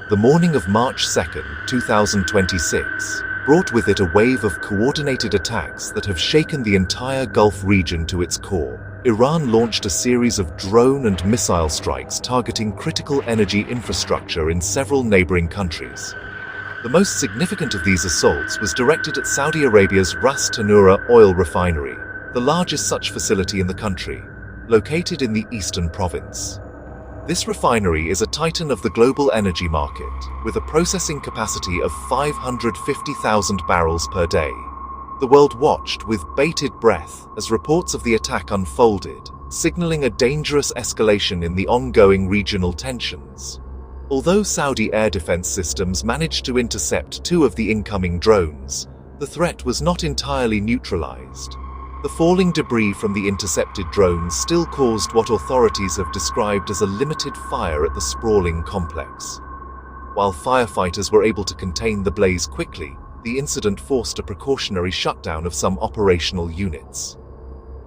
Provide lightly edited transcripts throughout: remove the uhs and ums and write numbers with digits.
The morning of March 2, 2026, brought with it a wave of coordinated attacks that have shaken the entire Gulf region to its core. Iran launched a series of drone and missile strikes targeting critical energy infrastructure in several neighboring countries. The most significant of these assaults was directed at Saudi Arabia's Ras Tanura oil refinery, the largest such facility in the country, located in the eastern province. This refinery is a titan of the global energy market, with a processing capacity of 550,000 barrels per day. The world watched with bated breath as reports of the attack unfolded, signaling a dangerous escalation in the ongoing regional tensions. Although Saudi air defense systems managed to intercept 2 of the incoming drones, the threat was not entirely neutralized. The falling debris from the intercepted drones still caused what authorities have described as a limited fire at the sprawling complex. While firefighters were able to contain the blaze quickly, the incident forced a precautionary shutdown of some operational units.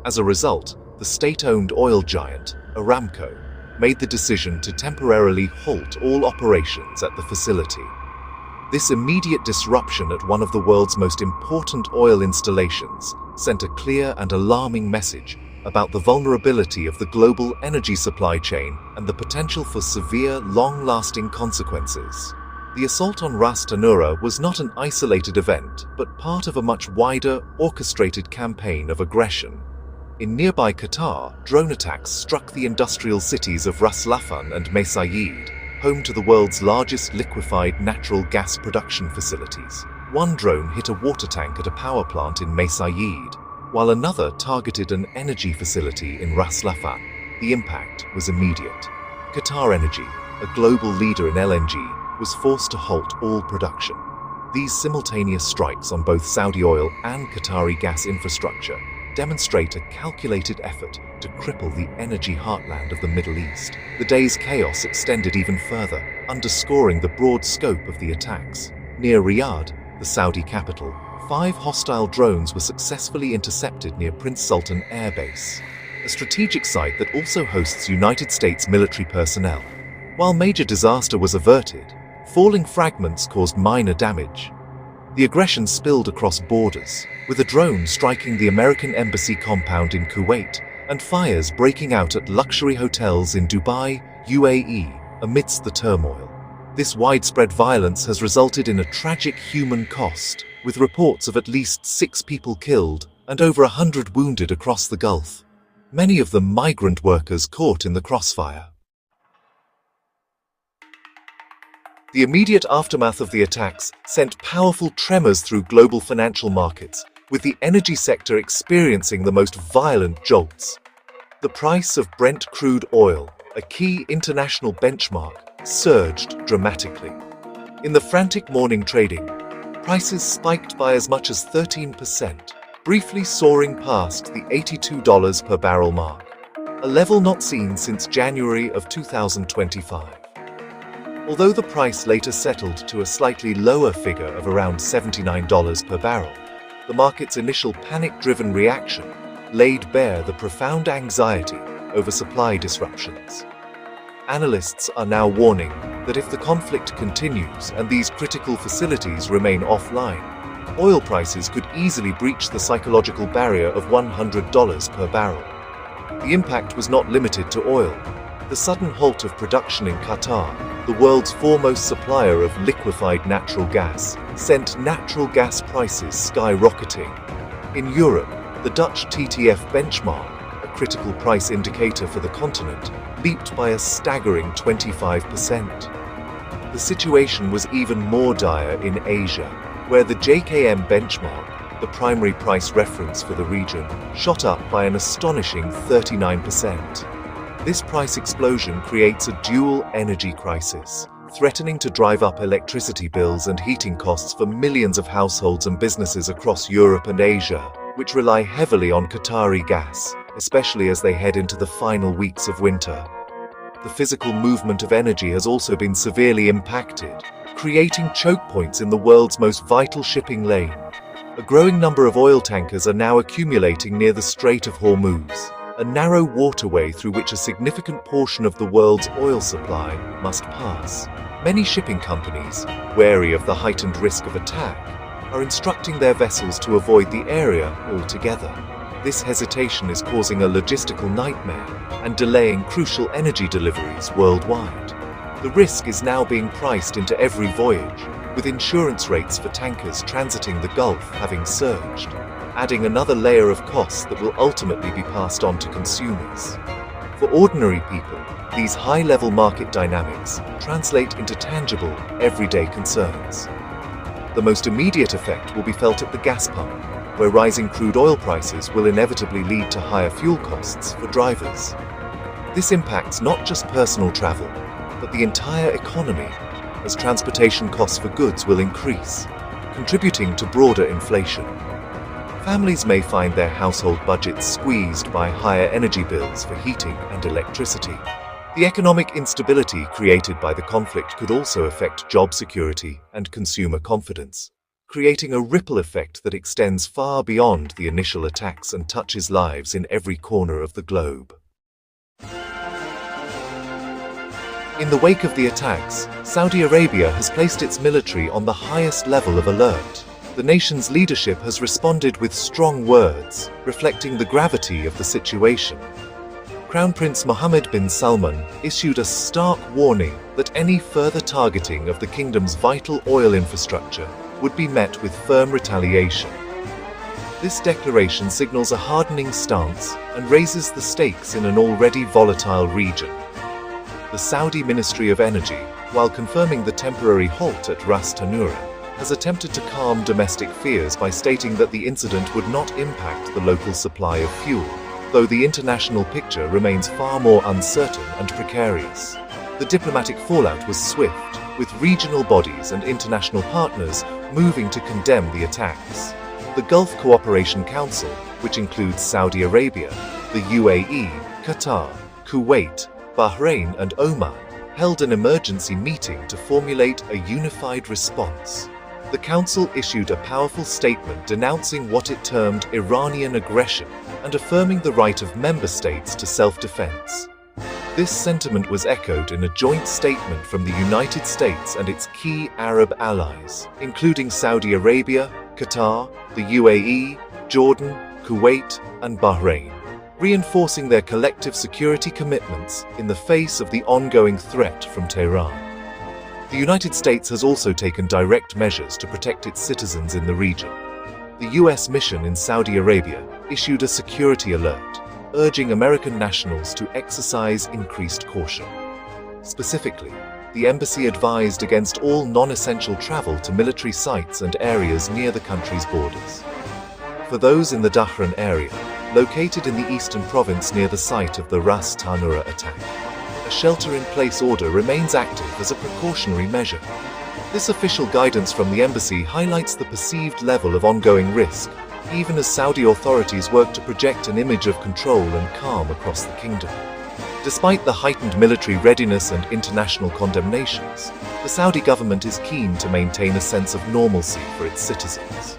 As a result, the state-owned oil giant, Aramco, made the decision to temporarily halt all operations at the facility. This immediate disruption at one of the world's most important oil installations sent a clear and alarming message about the vulnerability of the global energy supply chain and the potential for severe, long-lasting consequences. The assault on Ras Tanura was not an isolated event, but part of a much wider, orchestrated campaign of aggression. In nearby Qatar, drone attacks struck the industrial cities of Ras Laffan and Mesaieed, home to the world's largest liquefied natural gas production facilities. One drone hit a water tank at a power plant in Mesaieed, while another targeted an energy facility in Ras Laffan. The impact was immediate. Qatar Energy, a global leader in LNG, was forced to halt all production. These simultaneous strikes on both Saudi oil and Qatari gas infrastructure demonstrate a calculated effort to cripple the energy heartland of the Middle East. The day's chaos extended even further, underscoring the broad scope of the attacks. Near Riyadh, the Saudi capital, 5 hostile drones were successfully intercepted near Prince Sultan Air Base, a strategic site that also hosts United States military personnel. While major disaster was averted, falling fragments caused minor damage. The aggression spilled across borders, with a drone striking the American embassy compound in Kuwait and fires breaking out at luxury hotels in Dubai, UAE, amidst the turmoil. This widespread violence has resulted in a tragic human cost, with reports of at least 6 people killed and over 100 wounded across the Gulf, many of them migrant workers caught in the crossfire. The immediate aftermath of the attacks sent powerful tremors through global financial markets, with the energy sector experiencing the most violent jolts. The price of Brent crude oil, a key international benchmark, surged dramatically. In the frantic morning trading, prices spiked by as much as 13%, briefly soaring past the $82 per barrel mark, a level not seen since January of 2025. Although the price later settled to a slightly lower figure of around $79 per barrel, the market's initial panic-driven reaction laid bare the profound anxiety over supply disruptions. Analysts are now warning that if the conflict continues and these critical facilities remain offline, oil prices could easily breach the psychological barrier of $100 per barrel. The impact was not limited to oil. The sudden halt of production in Qatar, the world's foremost supplier of liquefied natural gas, sent natural gas prices skyrocketing. In Europe, the Dutch TTF benchmark, a critical price indicator for the continent, leaped by a staggering 25%. The situation was even more dire in Asia, where the JKM benchmark, the primary price reference for the region, shot up by an astonishing 39%. This price explosion creates a dual energy crisis, threatening to drive up electricity bills and heating costs for millions of households and businesses across Europe and Asia, which rely heavily on Qatari gas, especially as they head into the final weeks of winter. The physical movement of energy has also been severely impacted, creating choke points in the world's most vital shipping lane. A growing number of oil tankers are now accumulating near the Strait of Hormuz, a narrow waterway through which a significant portion of the world's oil supply must pass. Many shipping companies, wary of the heightened risk of attack, are instructing their vessels to avoid the area altogether. This hesitation is causing a logistical nightmare and delaying crucial energy deliveries worldwide. The risk is now being priced into every voyage, with insurance rates for tankers transiting the Gulf having surged, adding another layer of costs that will ultimately be passed on to consumers. For ordinary people, these high-level market dynamics translate into tangible, everyday concerns. The most immediate effect will be felt at the gas pump, where rising crude oil prices will inevitably lead to higher fuel costs for drivers. This impacts not just personal travel, but the entire economy, as transportation costs for goods will increase, contributing to broader inflation. Families may find their household budgets squeezed by higher energy bills for heating and electricity. The economic instability created by the conflict could also affect job security and consumer confidence, creating a ripple effect that extends far beyond the initial attacks and touches lives in every corner of the globe. In the wake of the attacks, Saudi Arabia has placed its military on the highest level of alert. The nation's leadership has responded with strong words, reflecting the gravity of the situation. Crown Prince Mohammed bin Salman issued a stark warning that any further targeting of the kingdom's vital oil infrastructure would be met with firm retaliation. This declaration signals a hardening stance and raises the stakes in an already volatile region. The Saudi Ministry of Energy, while confirming the temporary halt at Ras Tanura, has attempted to calm domestic fears by stating that the incident would not impact the local supply of fuel, though the international picture remains far more uncertain and precarious. The diplomatic fallout was swift, with regional bodies and international partners moving to condemn the attacks. The Gulf Cooperation Council, which includes Saudi Arabia, the UAE, Qatar, Kuwait, Bahrain and Oman, held an emergency meeting to formulate a unified response. The Council issued a powerful statement denouncing what it termed Iranian aggression and affirming the right of member states to self-defense. This sentiment was echoed in a joint statement from the United States and its key Arab allies, including Saudi Arabia, Qatar, the UAE, Jordan, Kuwait, and Bahrain, reinforcing their collective security commitments in the face of the ongoing threat from Tehran. The United States has also taken direct measures to protect its citizens in the region. The U.S. mission in Saudi Arabia issued a security alert, urging American nationals to exercise increased caution. Specifically, the embassy advised against all non-essential travel to military sites and areas near the country's borders. For those in the Tehran area, located in the eastern province near the site of the Ras Tanura attack, a shelter-in-place order remains active as a precautionary measure. This official guidance from the embassy highlights the perceived level of ongoing risk, even as Saudi authorities work to project an image of control and calm across the kingdom. Despite the heightened military readiness and international condemnations, the Saudi government is keen to maintain a sense of normalcy for its citizens.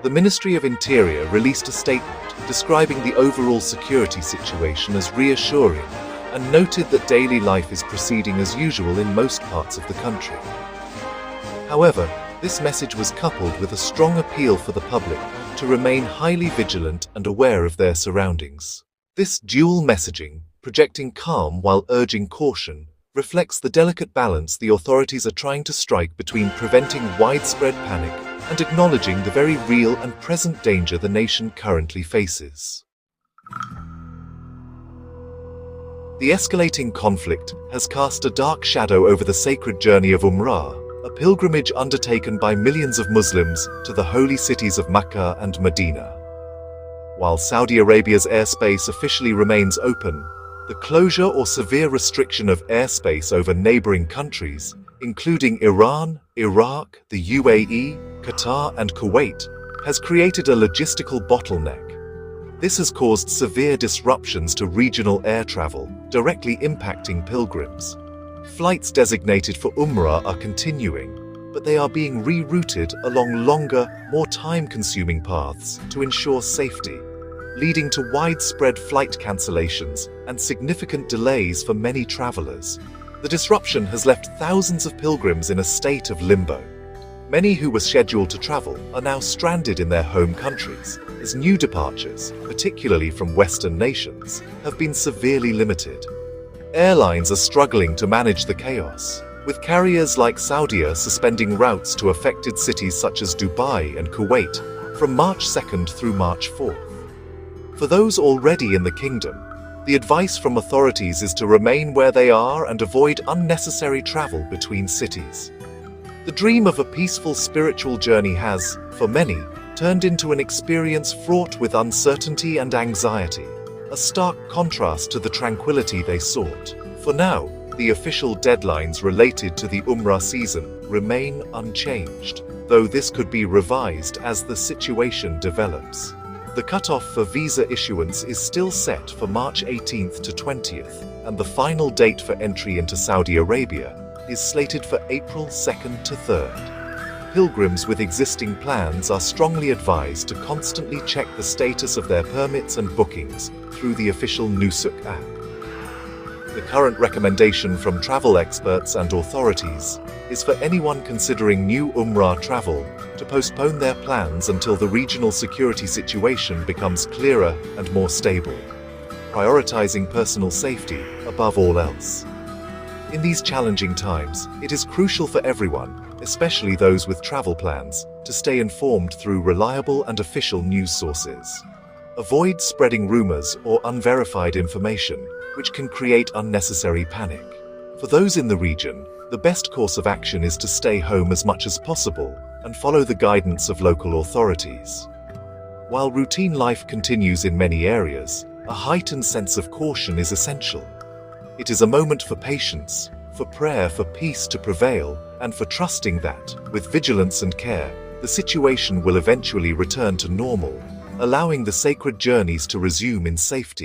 The Ministry of Interior released a statement describing the overall security situation as reassuring and noted that daily life is proceeding as usual in most parts of the country. However, this message was coupled with a strong appeal for the public to remain highly vigilant and aware of their surroundings. This dual messaging, projecting calm while urging caution, reflects the delicate balance the authorities are trying to strike between preventing widespread panic and acknowledging the very real and present danger the nation currently faces. The escalating conflict has cast a dark shadow over the sacred journey of Umrah, a pilgrimage undertaken by millions of Muslims to the holy cities of Mecca and Medina. While Saudi Arabia's airspace officially remains open, the closure or severe restriction of airspace over neighboring countries, including Iran, Iraq, the UAE, Qatar, and Kuwait, has created a logistical bottleneck. This has caused severe disruptions to regional air travel, directly impacting pilgrims. Flights designated for Umrah are continuing, but they are being rerouted along longer, more time-consuming paths to ensure safety, leading to widespread flight cancellations and significant delays for many travelers. The The disruption has left thousands of pilgrims in a state of limbo. Many who were scheduled to travel are now stranded in their home countries, as new departures, particularly from Western nations, have been severely limited. Airlines are struggling to manage the chaos, with carriers like Saudia suspending routes to affected cities such as Dubai and Kuwait from March 2nd through March 4th. For those already in the kingdom, the advice from authorities is to remain where they are and avoid unnecessary travel between cities. The dream of a peaceful spiritual journey has, for many, turned into an experience fraught with uncertainty and anxiety, a stark contrast to the tranquility they sought. For now, the official deadlines related to the Umrah season remain unchanged, though this could be revised as the situation develops. The cutoff for visa issuance is still set for March 18th to 20th, and the final date for entry into Saudi Arabia is slated for April 2nd to 3rd. Pilgrims with existing plans are strongly advised to constantly check the status of their permits and bookings through the official Nusuk app. The current recommendation from travel experts and authorities is for anyone considering new Umrah travel to postpone their plans until the regional security situation becomes clearer and more stable, prioritizing personal safety above all else. In these challenging times, it is crucial for everyone, especially those with travel plans, to stay informed through reliable and official news sources. Avoid spreading rumors or unverified information, which can create unnecessary panic. For those in the region, the best course of action is to stay home as much as possible and follow the guidance of local authorities. While routine life continues in many areas, a heightened sense of caution is essential. It is a moment for patience, for prayer for peace to prevail, and for trusting that, with vigilance and care, the situation will eventually return to normal, allowing the sacred journeys to resume in safety.